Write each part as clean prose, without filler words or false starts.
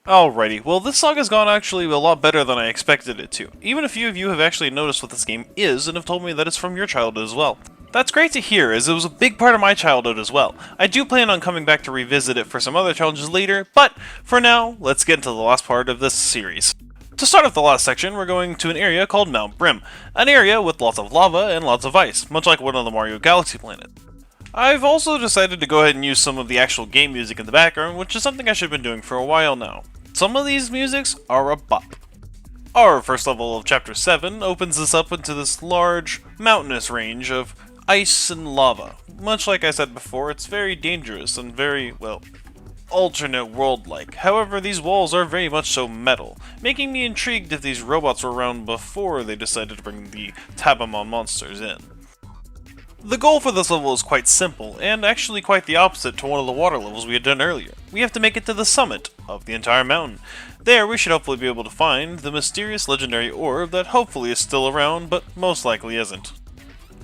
Alrighty, well this saga's gone actually a lot better than I expected it to. Even a few of you have actually noticed what this game is and have told me that it's from your childhood as well. That's great to hear, as it was a big part of my childhood as well. I do plan on coming back to revisit it for some other challenges later, but for now, let's get into the last part of this series. To start off the last section, we're going to an area called Mount Brim, an area with lots of lava and lots of ice, much like one of the Mario Galaxy planets. I've also decided to go ahead and use some of the actual game music in the background, which is something I should have been doing for a while now. Some of these musics are a bop. Our first level of Chapter 7 opens us up into this large, mountainous range of ice and lava. Much like I said before, it's very dangerous and very, well, alternate world-like. However, these walls are very much so metal, making me intrigued if these robots were around before they decided to bring the Tabamon monsters in. The goal for this level is quite simple, and actually quite the opposite to one of the water levels we had done earlier. We have to make it to the summit of the entire mountain. There, we should hopefully be able to find the mysterious legendary orb that hopefully is still around, but most likely isn't.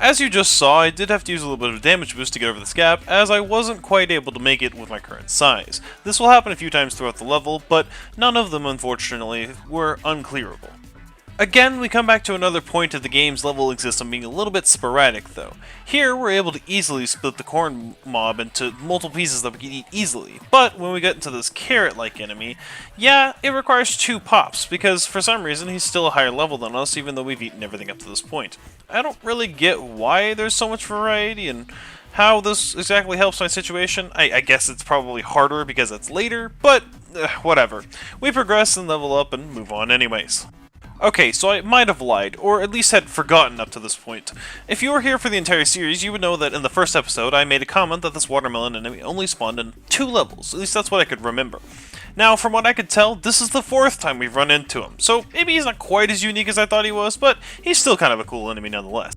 As you just saw, I did have to use a little bit of a damage boost to get over this gap, as I wasn't quite able to make it with my current size. This will happen a few times throughout the level, but none of them, unfortunately, were unclearable. Again, we come back to another point of the game's level system being a little bit sporadic, though. Here, we're able to easily split the corn mob into multiple pieces that we can eat easily, but when we get into this carrot-like enemy, yeah, it requires 2 pops, because for some reason he's still a higher level than us, even though we've eaten everything up to this point. I don't really get why there's so much variety, and how this exactly helps my situation. I guess it's probably harder because it's later, but whatever. We progress and level up and move on anyways. Okay, so I might have lied, or at least had forgotten up to this point. If you were here for the entire series, you would know that in the first episode I made a comment that this watermelon enemy only spawned in 2 levels, at least that's what I could remember. Now, from what I could tell, this is the 4th time we've run into him, so maybe he's not quite as unique as I thought he was, but he's still kind of a cool enemy nonetheless.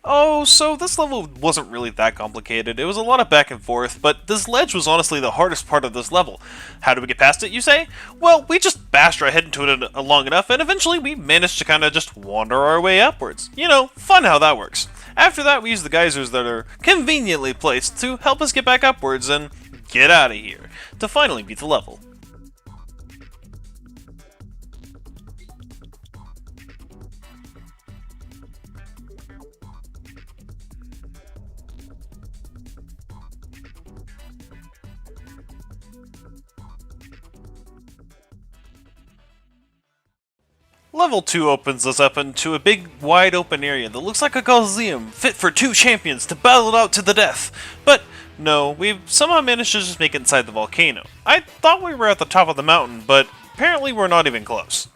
Oh, so this level wasn't really that complicated. It was a lot of back and forth, but this ledge was honestly the hardest part of this level. How did we get past it, you say? Well, we just bashed our head into it long enough, and eventually we managed to kind of just wander our way upwards. You know, fun how that works. After that, we used the geysers that are conveniently placed to help us get back upwards and get out of here, to finally beat the level. Level 2 opens us up into a big, wide open area that looks like a coliseum, fit for 2 champions to battle it out to the death. But no, we've somehow managed to just make it inside the volcano. I thought we were at the top of the mountain, but apparently we're not even close.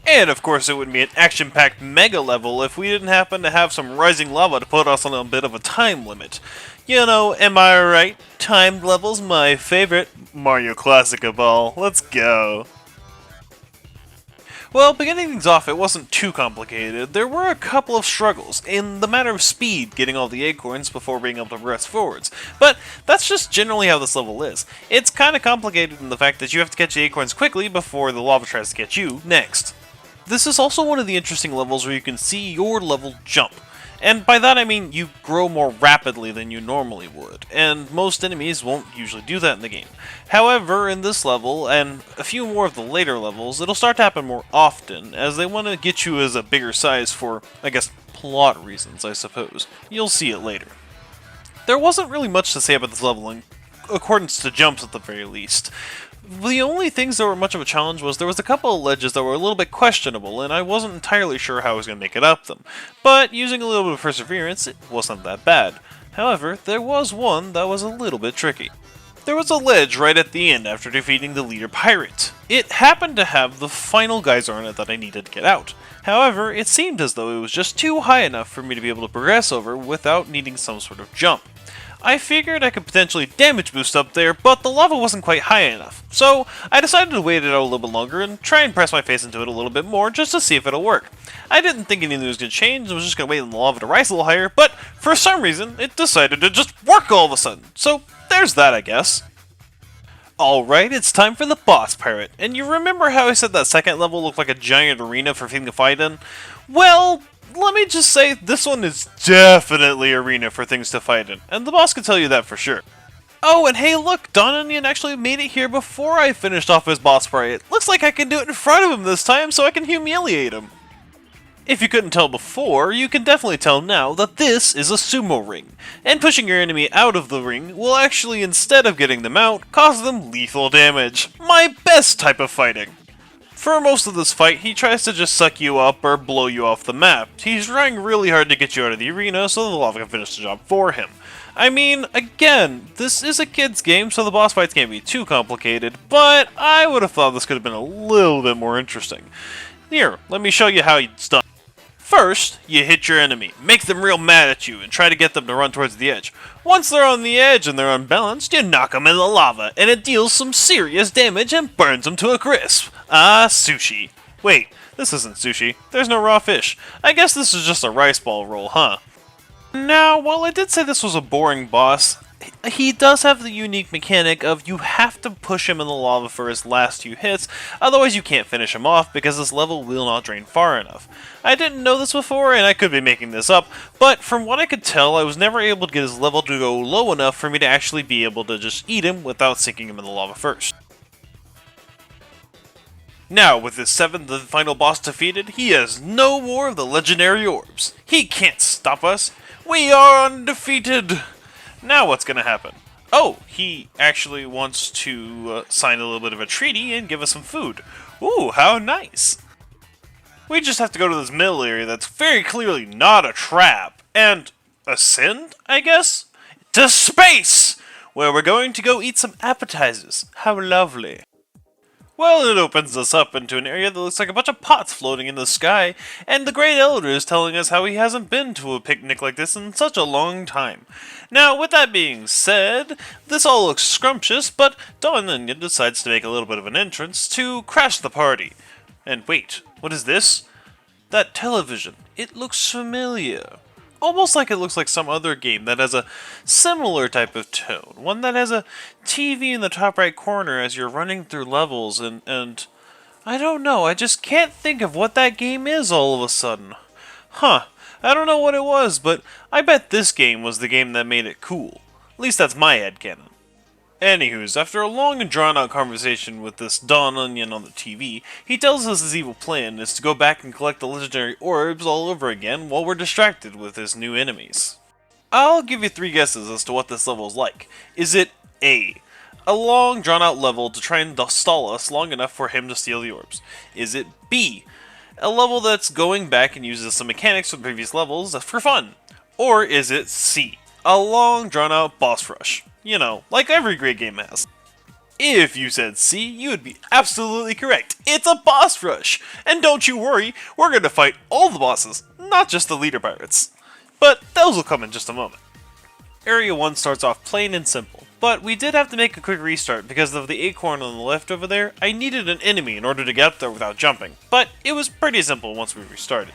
And of course it would be an action-packed mega level if we didn't happen to have some rising lava to put us on a bit of a time limit. You know, am I right? Timed level's my favorite. Mario Classic of all. Let's go. Well, beginning things off, it wasn't too complicated. There were a couple of struggles, in the matter of speed, getting all the acorns before being able to progress forwards. But that's just generally how this level is. It's kinda complicated in the fact that you have to catch the acorns quickly before the lava tries to get you next. This is also one of the interesting levels where you can see your level jump. And by that I mean you grow more rapidly than you normally would, and most enemies won't usually do that in the game. However, in this level, and a few more of the later levels, it'll start to happen more often, as they want to get you as a bigger size for, I guess, plot reasons, I suppose. You'll see it later. There wasn't really much to say about this level in accordance to jumps at the very least. The only things that were much of a challenge was there was a couple of ledges that were a little bit questionable, and I wasn't entirely sure how I was going to make it up them. But using a little bit of perseverance, it wasn't that bad. However, there was one that was a little bit tricky. There was a ledge right at the end after defeating the leader pirate. It happened to have the final geyser on it that I needed to get out. However, it seemed as though it was just too high enough for me to be able to progress over without needing some sort of jump. I figured I could potentially damage boost up there, but the lava wasn't quite high enough. So I decided to wait it out a little bit longer and try and press my face into it a little bit more just to see if it'll work. I didn't think anything was going to change, I was just going to wait on the lava to rise a little higher, but for some reason it decided to just work all of a sudden. So there's that, I guess. Alright, it's time for the boss pirate. And you remember how I said that second level looked like a giant arena for things to fight in? Well, let me just say, this one is definitely arena for things to fight in, and the boss can tell you that for sure. Oh, and hey look, Don Onion actually made it here before I finished off his boss fight. Looks like I can do it in front of him this time so I can humiliate him. If you couldn't tell before, you can definitely tell now that this is a sumo ring, and pushing your enemy out of the ring will actually, instead of getting them out, cause them lethal damage. My best type of fighting! For most of this fight, he tries to just suck you up or blow you off the map. He's trying really hard to get you out of the arena so the lava can finish the job for him. I mean, again, this is a kid's game, so the boss fights can't be too complicated, but I would have thought this could have been a little bit more interesting. Here, let me show you how it's done. First, you hit your enemy, make them real mad at you, and try to get them to run towards the edge. Once they're on the edge and they're unbalanced, you knock them in the lava, and it deals some serious damage and burns them to a crisp. Ah, sushi. Wait, this isn't sushi. There's no raw fish. I guess this is just a rice ball roll, huh? Now, while I did say this was a boring boss, he does have the unique mechanic of you have to push him in the lava for his last few hits, otherwise you can't finish him off because this level will not drain far enough. I didn't know this before, and I could be making this up, but from what I could tell, I was never able to get his level to go low enough for me to actually be able to just eat him without sinking him in the lava first. Now, with his 7th and final boss defeated, he has no more of the legendary orbs. He can't stop us. We are undefeated! Now what's gonna happen? Oh, he actually wants to sign a little bit of a treaty and give us some food. Ooh, how nice! We just have to go to this middle area that's very clearly not a trap, and ascend, I guess? To space! Where we're going to go eat some appetizers. How lovely. Well, it opens us up into an area that looks like a bunch of pots floating in the sky, and the Great Elder is telling us how he hasn't been to a picnic like this in such a long time. Now, with that being said, this all looks scrumptious, but Don Onion decides to make a little bit of an entrance to crash the party. And wait, what is this? That television. It looks familiar. Almost like it looks like some other game that has a similar type of tone. One that has a TV in the top right corner as you're running through levels and I don't know, I just can't think of what that game is all of a sudden. Huh, I don't know what it was, but I bet this game was the game that made it cool. At least that's my headcanon. Anywho's, after a long and drawn-out conversation with this Don Onion on the TV, he tells us his evil plan is to go back and collect the legendary orbs all over again while we're distracted with his new enemies. I'll give you 3 guesses as to what this level is like. Is it A, a long, drawn-out level to try and stall us long enough for him to steal the orbs? Is it B, a level that's going back and uses some mechanics from previous levels for fun? Or is it C, a long, drawn-out boss rush? You know, like every great game has. If you said C, you would be absolutely correct. It's a boss rush! And don't you worry, we're going to fight all the bosses, not just the leader pirates. But those will come in just a moment. Area 1 starts off plain and simple, but we did have to make a quick restart because of the acorn on the left over there. I needed an enemy in order to get up there without jumping, but it was pretty simple once we restarted.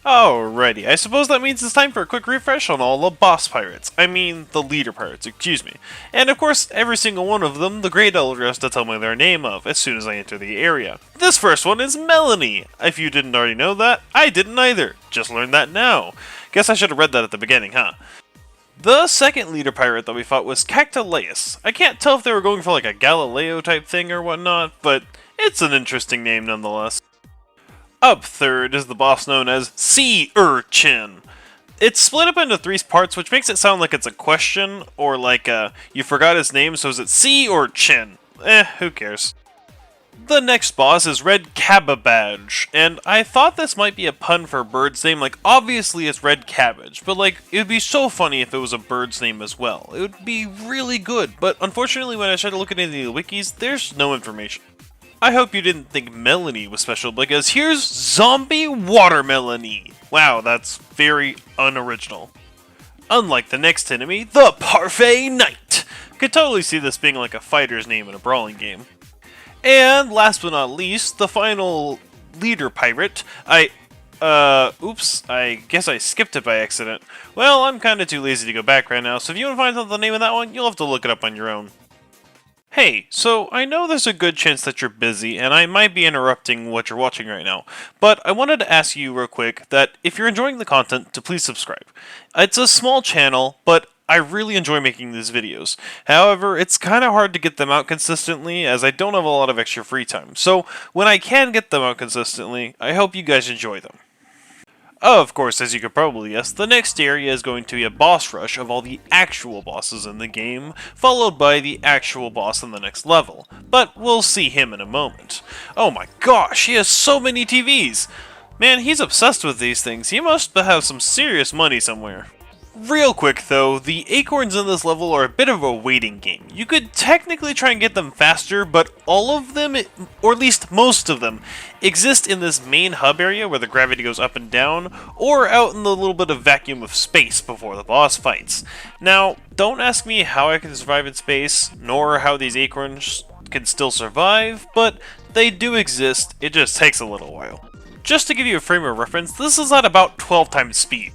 Alrighty, I suppose that means it's time for a quick refresh on all the boss pirates. I mean, the leader pirates, excuse me. And of course, every single one of them, the Great Elder has to tell me their name of as soon as I enter the area. This first one is Melanie. If you didn't already know that, I didn't either. Just learned that now. Guess I should have read that at the beginning, huh? The second leader pirate that we fought was Cactuleus. I can't tell if they were going for like a Galileo type thing or whatnot, but it's an interesting name nonetheless. Up third is the boss known as Sea Urchin. It's split up into 3 parts, which makes it sound like it's a question, or like you forgot his name, so is it Sea or Chin? Who cares? The next boss is Red Cabbage, and I thought this might be a pun for a bird's name. Like, obviously it's Red Cabbage, but like, it would be so funny if it was a bird's name as well. It would be really good, but unfortunately when I tried to look at any of the wikis, there's no information. I hope you didn't think Melanie was special, because here's Zombie Watermelony. Wow, that's very unoriginal. Unlike the next enemy, the Parfait Knight. Could totally see this being like a fighter's name in a brawling game. And last but not least, the final leader pirate. Oops, I guess I skipped it by accident. Well, I'm kinda too lazy to go back right now, so if you want to find out the name of that one, you'll have to look it up on your own. Hey, so I know there's a good chance that you're busy, and I might be interrupting what you're watching right now, but I wanted to ask you real quick that if you're enjoying the content, to please subscribe. It's a small channel, but I really enjoy making these videos. However, it's kind of hard to get them out consistently as I don't have a lot of extra free time. So when I can get them out consistently, I hope you guys enjoy them. Of course, as you could probably guess, the next area is going to be a boss rush of all the actual bosses in the game, followed by the actual boss in the next level. But we'll see him in a moment. Oh my gosh, he has so many TVs! Man, he's obsessed with these things. He must have some serious money somewhere. Real quick though, the acorns in this level are a bit of a waiting game. You could technically try and get them faster, but all of them, or at least most of them, exist in this main hub area where the gravity goes up and down, or out in the little bit of vacuum of space before the boss fights. Now, don't ask me how I can survive in space, nor how these acorns can still survive, but they do exist, it just takes a little while. Just to give you a frame of reference, this is at about 12 times speed.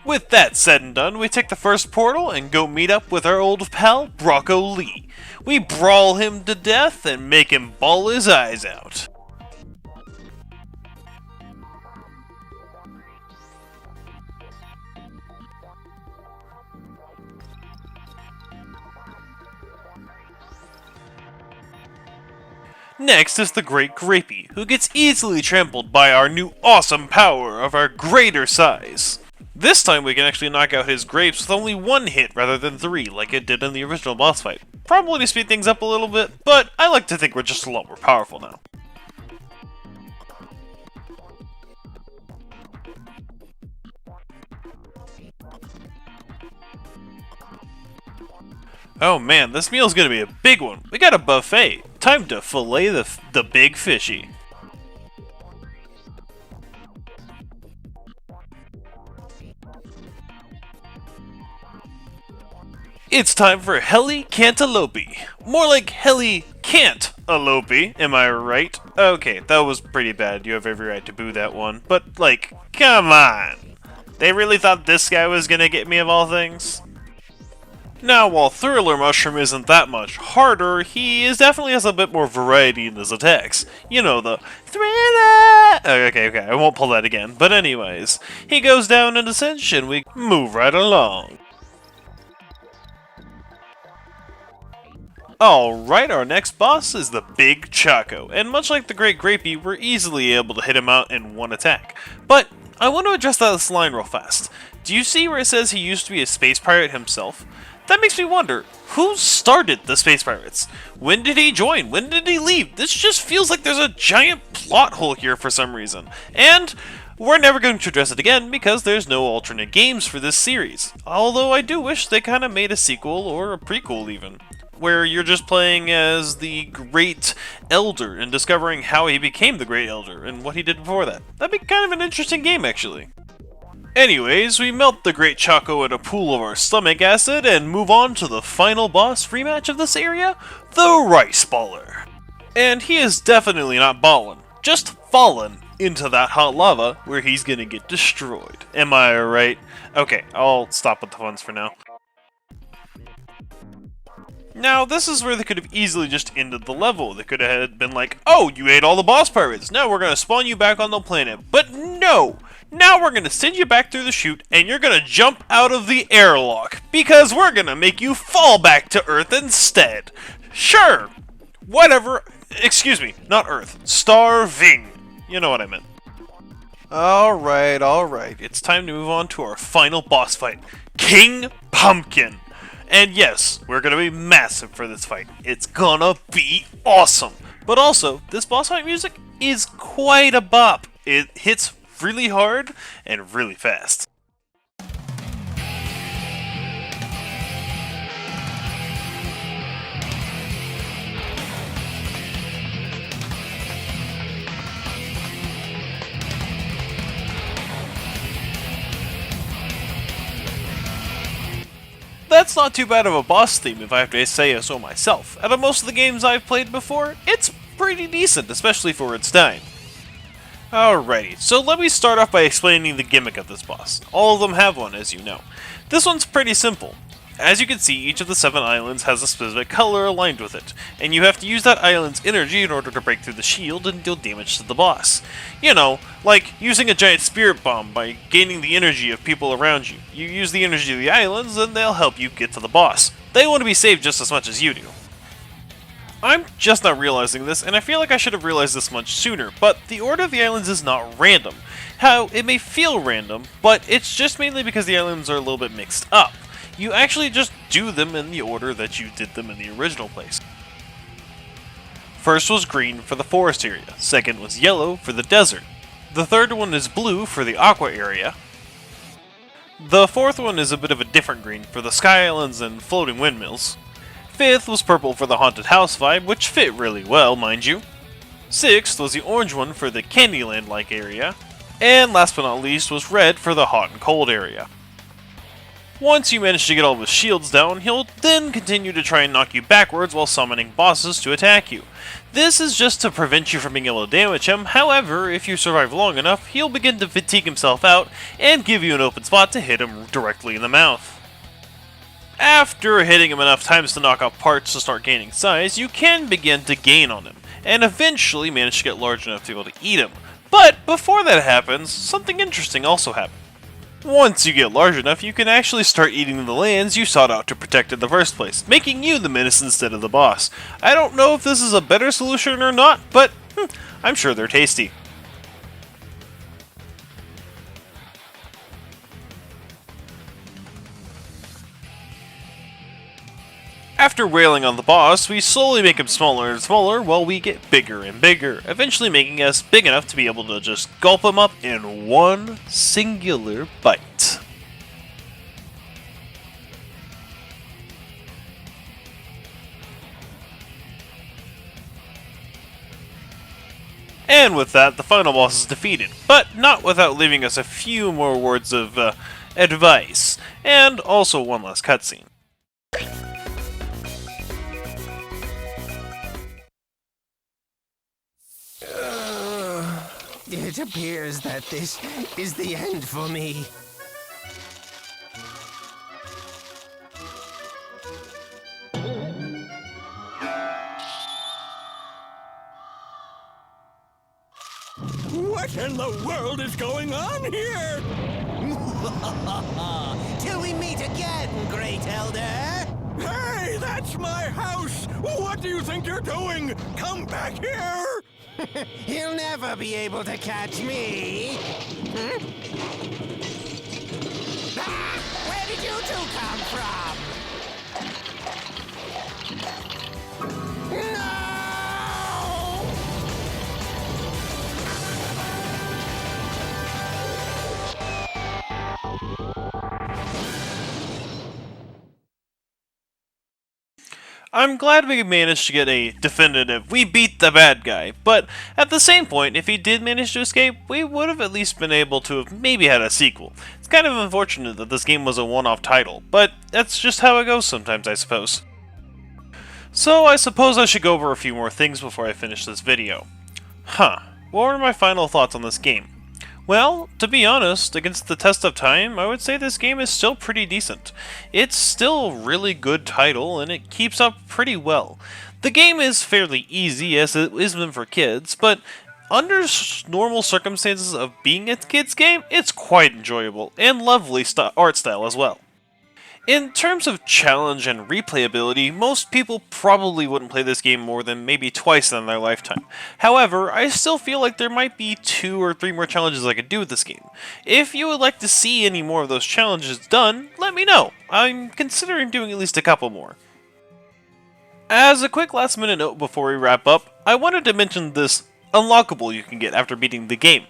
With that said and done, we take the first portal and go meet up with our old pal, Brocco Lee. We brawl him to death and make him bawl his eyes out. Next is the Great Grapey, who gets easily trampled by our new awesome power of our greater size. This time we can actually knock out his grapes with only one hit rather than 3, like it did in the original boss fight. Probably to speed things up a little bit, but I like to think we're just a lot more powerful now. Oh man, this meal's gonna be a big one. We got a buffet. Time to fillet the big fishy. It's time for Heli Cantaloupe. More like Heli Can't-a-lope, am I right? Okay, that was pretty bad. You have every right to boo that one. But, like, come on. They really thought this guy was gonna get me of all things? Now, while Thriller Mushroom isn't that much harder, he definitely has a bit more variety in his attacks. You know, the Thriller! Okay, I won't pull that again. But anyways, he goes down in Ascension, we move right along. Alright, our next boss is the Big Choco, and much like the Great Grapey, we're easily able to hit him out in one attack. But I want to address this line real fast. Do you see where it says he used to be a space pirate himself? That makes me wonder, who started the Space Pirates? When did he join? When did he leave? This just feels like there's a giant plot hole here for some reason. And we're never going to address it again because there's no alternate games for this series. Although I do wish they kind of made a sequel or a prequel even, where you're just playing as the Great Elder and discovering how he became the Great Elder and what he did before that. That'd be kind of an interesting game, actually. Anyways, we melt the Great Choco in a pool of our stomach acid and move on to the final boss rematch of this area, the Rice Baller. And he is definitely not ballin', just fallen into that hot lava where he's gonna get destroyed. Am I right? Okay, I'll stop with the funs for now. Now, this is where they could have easily just ended the level. They could have been like, oh, you ate all the boss pirates, now we're going to spawn you back on the planet. But no! Now we're going to send you back through the chute, and you're going to jump out of the airlock, because we're going to make you fall back to Earth instead. Sure! Whatever. Excuse me, not Earth. Starving. You know what I meant. Alright. It's time to move on to our final boss fight. King Pumpkin. And yes, we're gonna be massive for this fight. It's gonna be awesome. But also, this boss fight music is quite a bop. It hits really hard and really fast. That's not too bad of a boss theme if I have to say so myself. Out of most of the games I've played before, it's pretty decent, especially for its time. Alrighty, so let me start off by explaining the gimmick of this boss. All of them have one, as you know. This one's pretty simple. As you can see, each of the 7 islands has a specific color aligned with it, and you have to use that island's energy in order to break through the shield and deal damage to the boss. You know, like using a giant spirit bomb by gaining the energy of people around you. You use the energy of the islands and they'll help you get to the boss. They want to be saved just as much as you do. I'm just not realizing this, and I feel like I should have realized this much sooner, but the order of the islands is not random. How it may feel random, but it's just mainly because the islands are a little bit mixed up. You actually just do them in the order that you did them in the original place. First was green for the forest area, second was yellow for the desert, the third one is blue for the aqua area, the fourth one is a bit of a different green for the sky islands and floating windmills, fifth was purple for the haunted house vibe, which fit really well, mind you, sixth was the orange one for the Candyland-like area, and last but not least was red for the hot and cold area. Once you manage to get all of his shields down, he'll then continue to try and knock you backwards while summoning bosses to attack you. This is just to prevent you from being able to damage him, however, if you survive long enough, he'll begin to fatigue himself out and give you an open spot to hit him directly in the mouth. After hitting him enough times to knock off parts to start gaining size, you can begin to gain on him, and eventually manage to get large enough to be able to eat him. But before that happens, something interesting also happens. Once you get large enough, you can actually start eating the lands you sought out to protect in the first place, making you the menace instead of the boss. I don't know if this is a better solution or not, but I'm sure they're tasty. After wailing on the boss, we slowly make him smaller and smaller while we get bigger and bigger, eventually making us big enough to be able to just gulp him up in one singular bite. And with that, the final boss is defeated, but not without leaving us a few more words of advice, and also one last cutscene. It appears that this is the end for me. What in the world is going on here? Till we meet again, Great Elder! Hey, that's my house! What do you think you're doing? Come back here! He'll never be able to catch me! Ah, where did you two come from? No! I'm glad we managed to get a definitive, we beat the bad guy, but at the same point, if he did manage to escape, we would have at least been able to have maybe had a sequel. It's kind of unfortunate that this game was a one-off title, but that's just how it goes sometimes, I suppose. So I suppose I should go over a few more things before I finish this video. What were my final thoughts on this game? Well, to be honest, against the test of time, I would say this game is still pretty decent. It's still a really good title, and it keeps up pretty well. The game is fairly easy, as it is meant for kids, but under normal circumstances of being a kid's game, it's quite enjoyable, and lovely art style as well. In terms of challenge and replayability, most people probably wouldn't play this game more than maybe twice in their lifetime. However, I still feel like there might be 2 or 3 more challenges I could do with this game. If you would like to see any more of those challenges done, let me know. I'm considering doing at least a couple more. As a quick last minute note before we wrap up, I wanted to mention this unlockable you can get after beating the game.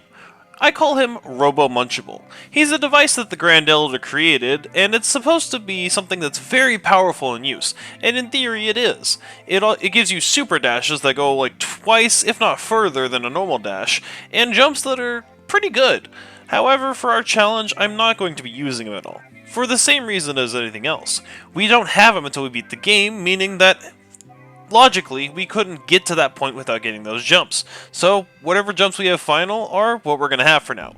I call him Munchable. He's a device that the Grand Elder created, and it's supposed to be something that's very powerful in use, and in theory it is. It gives you super dashes that go like twice, if not further, than a normal dash, and jumps that are pretty good. However, for our challenge, I'm not going to be using him at all, for the same reason as anything else. We don't have him until we beat the game, meaning that logically, we couldn't get to that point without getting those jumps. So, whatever jumps we have final are what we're going to have for now.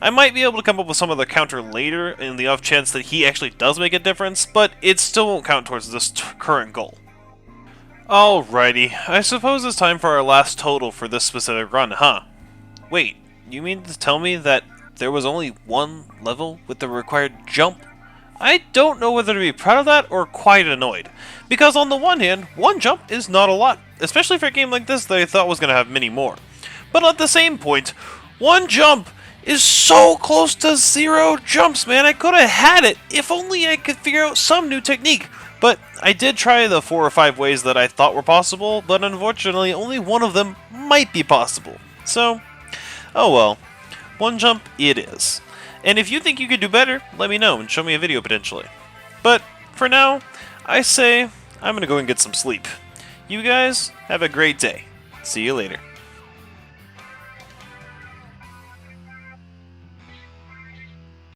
I might be able to come up with some other counter later in the off chance that he actually does make a difference, but it still won't count towards this current goal. Alrighty, I suppose it's time for our last total for this specific run, huh? Wait, you mean to tell me that there was only one level with the required jump? I don't know whether to be proud of that or quite annoyed, because on the one hand, one jump is not a lot, especially for a game like this that I thought was going to have many more. But at the same point, one jump is so close to 0 jumps, man. I could have had it if only I could figure out some new technique. But I did try the 4 or 5 ways that I thought were possible, but unfortunately only one of them might be possible. So, oh well. One jump it is. And if you think you could do better, let me know and show me a video potentially. But for now, I say I'm gonna go and get some sleep. You guys have a great day. See you later.